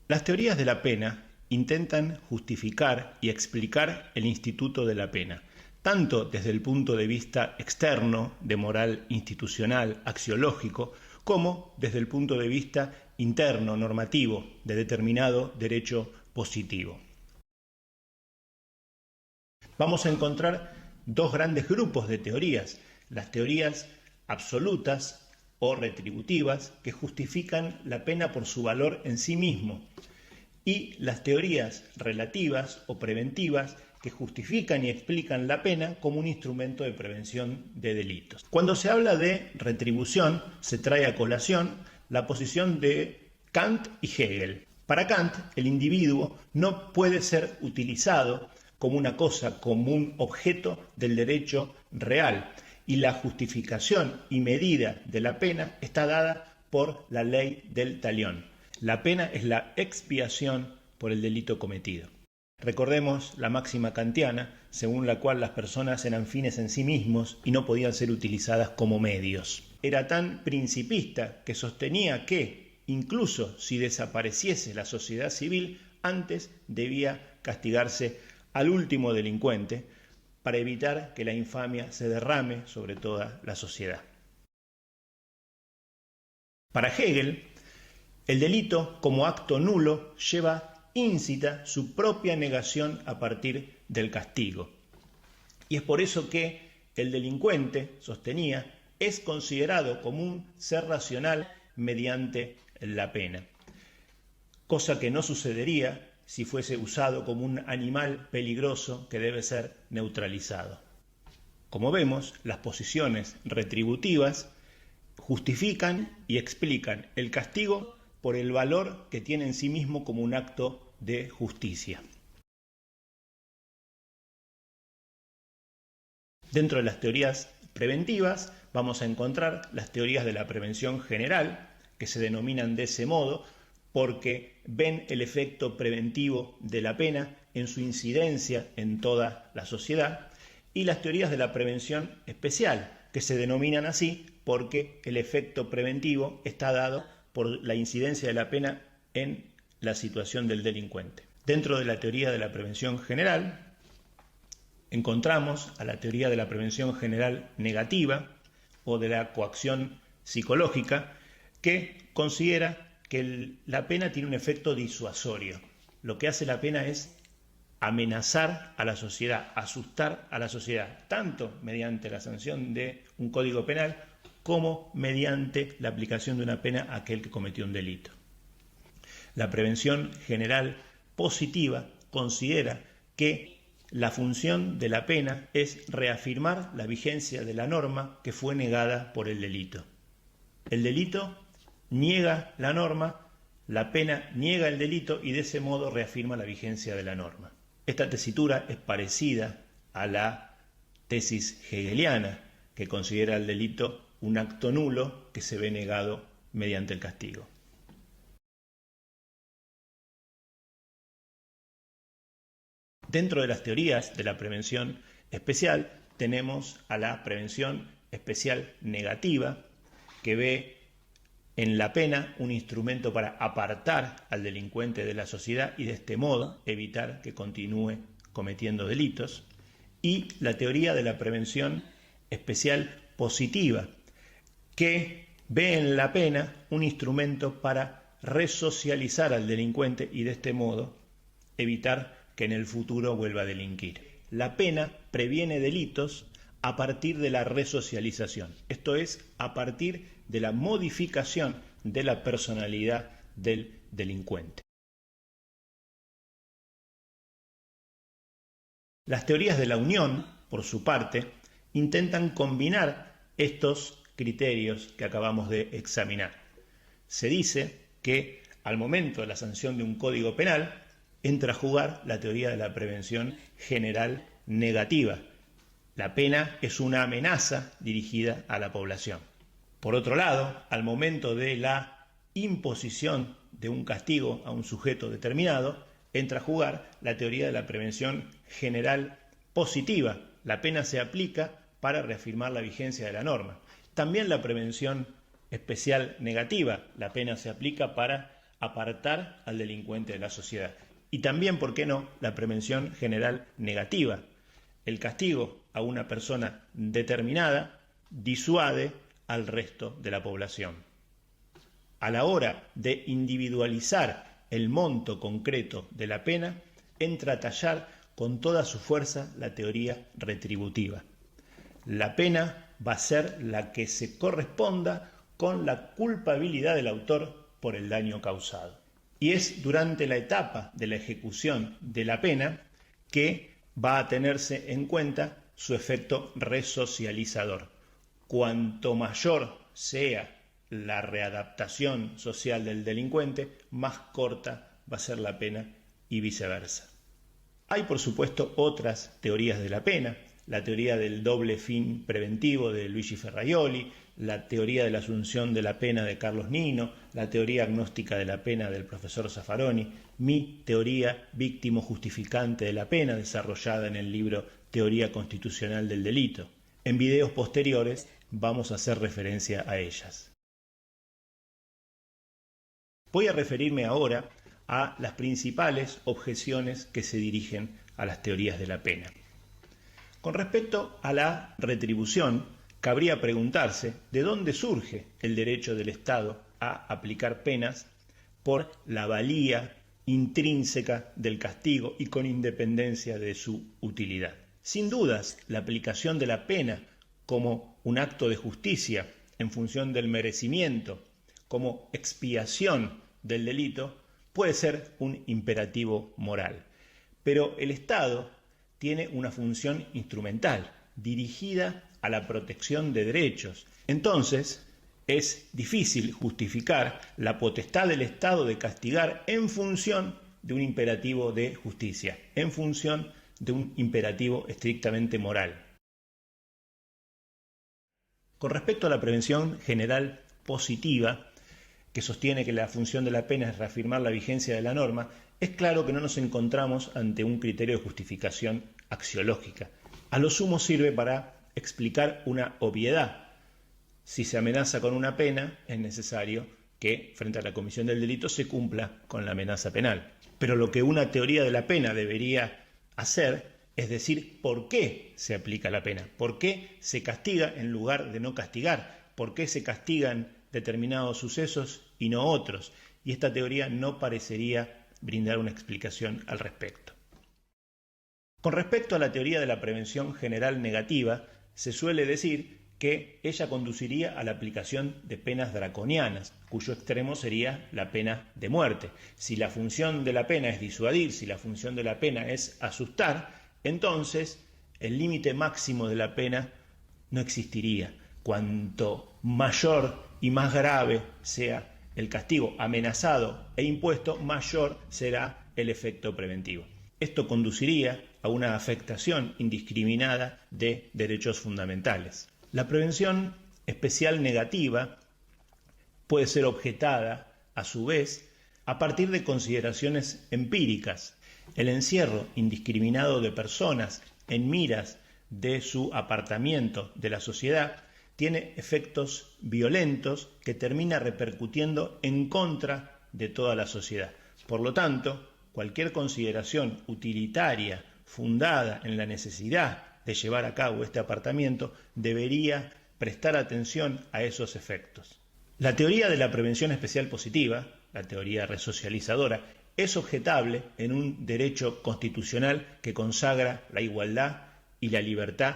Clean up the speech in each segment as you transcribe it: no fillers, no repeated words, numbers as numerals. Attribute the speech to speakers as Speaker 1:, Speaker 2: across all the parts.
Speaker 1: Las teorías de la pena intentan justificar y explicar el instituto de la pena, tanto desde el punto de vista externo, de moral institucional, axiológico, como desde el punto de vista interno, normativo, de determinado derecho positivo. Vamos a encontrar dos grandes grupos de teorías: las teorías absolutas o retributivas, que justifican la pena por su valor en sí mismo, y las teorías relativas o preventivas, que justifican y explican la pena como un instrumento de prevención de delitos. Cuando se habla de retribución, se trae a colación la posición de Kant y Hegel. Para Kant, el individuo no puede ser utilizado como una cosa, como un objeto del derecho real, y la justificación y medida de la pena está dada por la ley del talión. La pena es la expiación por el delito cometido. Recordemos la máxima kantiana, según la cual las personas eran fines en sí mismos y no podían ser utilizadas como medios. Era tan principista que sostenía que, incluso si desapareciese la sociedad civil, antes debía castigarse al último delincuente para evitar que la infamia se derrame sobre toda la sociedad. Para Hegel, el delito como acto nulo lleva íncita su propia negación a partir del castigo. Y es por eso que el delincuente, sostenía, es considerado como un ser racional mediante la pena, cosa que no sucedería si fuese usado como un animal peligroso que debe ser neutralizado. Como vemos, las posiciones retributivas justifican y explican el castigo por el valor que tiene en sí mismo como un acto de justicia. Dentro de las teorías preventivas vamos a encontrar las teorías de la prevención general, que se denominan de ese modo porque ven el efecto preventivo de la pena en su incidencia en toda la sociedad, y las teorías de la prevención especial, que se denominan así porque el efecto preventivo está dado por la incidencia de la pena en la situación del delincuente. Dentro de la teoría de la prevención general encontramos a la teoría de la prevención general negativa o de la coacción psicológica, que considera que la pena tiene un efecto disuasorio. Lo que hace la pena es amenazar a la sociedad, asustar a la sociedad, tanto mediante la sanción de un código penal como mediante la aplicación de una pena a aquel que cometió un delito. La prevención general positiva considera que la función de la pena es reafirmar la vigencia de la norma que fue negada por el delito. El delito niega la norma, la pena niega el delito y de ese modo reafirma la vigencia de la norma. Esta tesitura es parecida a la tesis hegeliana, que considera el delito un acto nulo que se ve negado mediante el castigo. Dentro de las teorías de la prevención especial tenemos a la prevención especial negativa, que ve en la pena un instrumento para apartar al delincuente de la sociedad y de este modo evitar que continúe cometiendo delitos, y la teoría de la prevención especial positiva, que ve en la pena un instrumento para resocializar al delincuente y de este modo evitar que en el futuro vuelva a delinquir. La pena previene delitos a partir de la resocialización, esto es, a partir de la modificación de la personalidad del delincuente. Las teorías de la unión, por su parte, intentan combinar estos criterios que acabamos de examinar. Se dice que al momento de la sanción de un código penal entra a jugar la teoría de la prevención general negativa. La pena es una amenaza dirigida a la población. Por otro lado, al momento de la imposición de un castigo a un sujeto determinado, entra a jugar la teoría de la prevención general positiva. La pena se aplica para reafirmar la vigencia de la norma. También la prevención especial negativa. La pena se aplica para apartar al delincuente de la sociedad. Y también, ¿por qué no?, la prevención general negativa. El castigo a una persona determinada disuade al resto de la población. A la hora de individualizar el monto concreto de la pena, entra a tallar con toda su fuerza la teoría retributiva. La pena va a ser la que se corresponda con la culpabilidad del autor por el daño causado. Y es durante la etapa de la ejecución de la pena que va a tenerse en cuenta su efecto resocializador. Cuanto mayor sea la readaptación social del delincuente, más corta va a ser la pena y viceversa. Hay, por supuesto, otras teorías de la pena, la teoría del doble fin preventivo de Luigi Ferraioli, la teoría de la asunción de la pena de Carlos Nino, la teoría agnóstica de la pena del profesor Zaffaroni, mi teoría víctimo justificante de la pena, desarrollada en el libro Teoría Constitucional del Delito. En videos posteriores vamos a hacer referencia a ellas. Voy a referirme ahora a las principales objeciones que se dirigen a las teorías de la pena. Con respecto a la retribución, cabría preguntarse de dónde surge el derecho del Estado a aplicar penas por la valía intrínseca del castigo y con independencia de su utilidad. Sin dudas, la aplicación de la pena como un acto de justicia en función del merecimiento, como expiación del delito, puede ser un imperativo moral. Pero el Estado tiene una función instrumental, dirigida a la protección de derechos. Entonces, es difícil justificar la potestad del Estado de castigar en función de un imperativo de justicia, en función de un imperativo estrictamente moral. Con respecto a la prevención general positiva, que sostiene que la función de la pena es reafirmar la vigencia de la norma, es claro que no nos encontramos ante un criterio de justificación axiológica. A lo sumo sirve para explicar una obviedad. Si se amenaza con una pena, es necesario que, frente a la comisión del delito, se cumpla con la amenaza penal. Pero lo que una teoría de la pena debería hacer es decir por qué se aplica la pena, por qué se castiga en lugar de no castigar, por qué se castigan determinados sucesos y no otros. Y esta teoría no parecería brindar una explicación al respecto. Con respecto a la teoría de la prevención general negativa, se suele decir que ella conduciría a la aplicación de penas draconianas, cuyo extremo sería la pena de muerte. Si la función de la pena es disuadir, si la función de la pena es asustar, entonces el límite máximo de la pena no existiría. Cuanto mayor y más grave sea el castigo amenazado e impuesto, mayor será el efecto preventivo. Esto conduciría a una afectación indiscriminada de derechos fundamentales. La prevención especial negativa puede ser objetada, a su vez, a partir de consideraciones empíricas. El encierro indiscriminado de personas en miras de su apartamiento de la sociedad tiene efectos violentos que termina repercutiendo en contra de toda la sociedad. Por lo tanto, cualquier consideración utilitaria fundada en la necesidad de llevar a cabo este apartamiento debería prestar atención a esos efectos. La teoría de la prevención especial positiva, la teoría resocializadora, es objetable en un derecho constitucional que consagra la igualdad y la libertad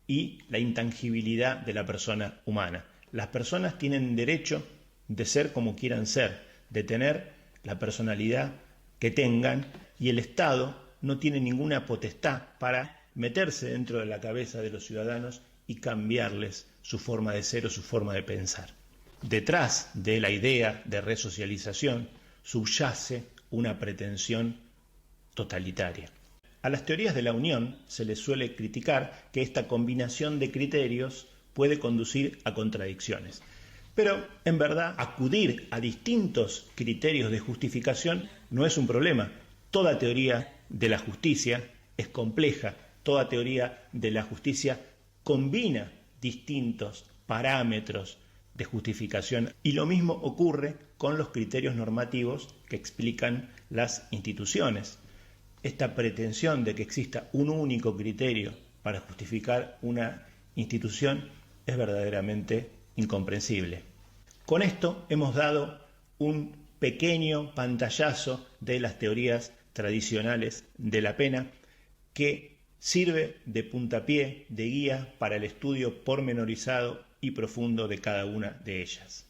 Speaker 1: y la intangibilidad de la persona humana. Las personas tienen derecho de ser como quieran ser, de tener la personalidad que tengan, y el Estado no tiene ninguna potestad para meterse dentro de la cabeza de los ciudadanos y cambiarles su forma de ser o su forma de pensar. Detrás de la idea de resocialización subyace una pretensión totalitaria. A las teorías de la unión se les suele criticar que esta combinación de criterios puede conducir a contradicciones. Pero, en verdad, acudir a distintos criterios de justificación no es un problema. Toda teoría de la justicia es compleja. Toda teoría de la justicia combina distintos parámetros de justificación. Y lo mismo ocurre con los criterios normativos que explican las instituciones. Esta pretensión de que exista un único criterio para justificar una institución es verdaderamente incomprensible. Con esto hemos dado un pequeño pantallazo de las teorías tradicionales de la pena que sirve de puntapié, de guía para el estudio pormenorizado y profundo de cada una de ellas.